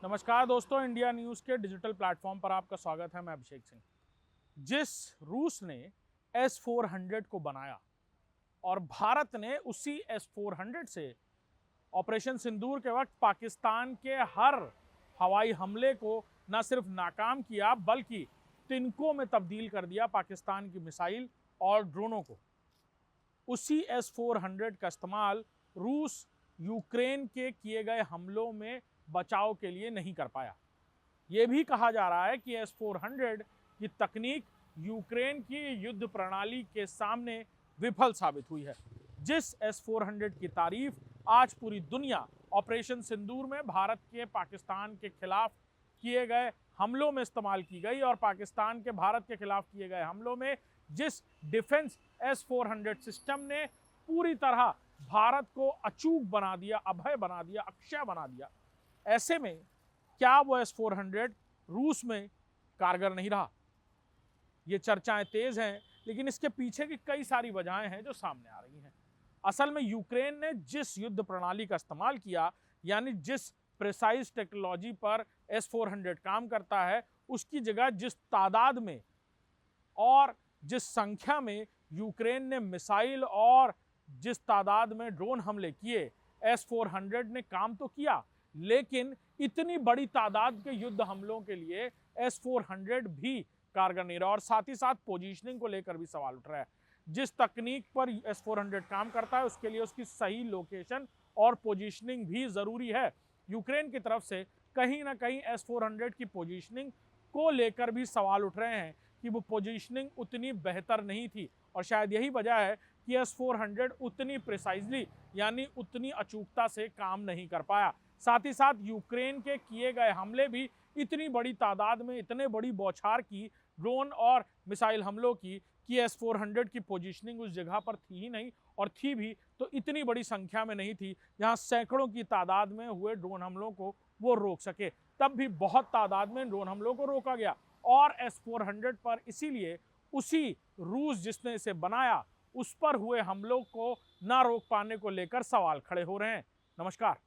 नमस्कार दोस्तों, India news के डिजिटल प्लेटफॉर्म पर आपका स्वागत है। मैं अभिषेक सिंह। जिस रूस ने S-400 को बनाया और भारत ने उसी S-400 से ऑपरेशन सिंदूर के वक्त पाकिस्तान के हर हवाई हमले को न सिर्फ नाकाम किया बल्कि तिनकों में तब्दील कर दिया पाकिस्तान की मिसाइल और ड्रोनों को। उसी S-400 का इस्तेमाल रूस यूक्रेन के किए गए हमलों में बचाव के लिए नहीं कर पाया। यह भी कहा जा रहा है कि S-400 की तकनीक यूक्रेन की युद्ध प्रणाली के सामने विफल साबित हुई है। जिस S-400 की तारीफ आज पूरी दुनिया ऑपरेशन सिंदूर में भारत के पाकिस्तान के खिलाफ किए गए हमलों में इस्तेमाल की गई और पाकिस्तान के भारत के खिलाफ किए गए हमलों में जिस डिफेंस S-400 सिस्टम ने पूरी तरह भारत को अचूक बना दिया, अभय बना दिया, अक्षय बना दिया, ऐसे में क्या वो S-400 रूस में कारगर नहीं रहा? ये चर्चाएं तेज हैं, लेकिन इसके पीछे की कई सारी वजहें हैं जो सामने आ रही हैं। असल में यूक्रेन ने जिस युद्ध प्रणाली का इस्तेमाल किया, यानी जिस प्रिसाइज टेक्नोलॉजी पर S-400 काम करता है, उसकी जगह जिस तादाद में और जिस संख्या में यूक्रेन ने मिसाइल और जिस तादाद में ड्रोन हमले किए, S-400 ने काम तो किया, लेकिन इतनी बड़ी तादाद के युद्ध हमलों के लिए S-400 भी कारगर नहीं रहा। और साथ ही साथ पोजीशनिंग को लेकर भी सवाल उठ रहा है। जिस तकनीक पर S-400 काम करता है, उसके लिए उसकी सही लोकेशन और पोजीशनिंग भी ज़रूरी है। यूक्रेन की तरफ से कहीं ना कहीं S-400 की पोजीशनिंग को लेकर भी सवाल उठ रहे हैं कि वो पोजीशनिंग उतनी बेहतर नहीं थी, और शायद यही वजह है कि S-400 उतनी प्रिसाइजली यानी उतनी अचूकता से काम नहीं कर पाया। साथ ही साथ यूक्रेन के किए गए हमले भी इतनी बड़ी तादाद में, इतने बड़ी बौछार की ड्रोन और मिसाइल हमलों की कि S-400 की पोजीशनिंग उस जगह पर थी ही नहीं, और थी भी तो इतनी बड़ी संख्या में नहीं थी जहां सैकड़ों की तादाद में हुए ड्रोन हमलों को वो रोक सके। तब भी बहुत तादाद में ड्रोन हमलों को रोका गया, और S-400 पर इसीलिए उसी रूस जिसने इसे बनाया उस पर हुए हमलों को ना रोक पाने को लेकर सवाल खड़े हो रहे हैं। नमस्कार।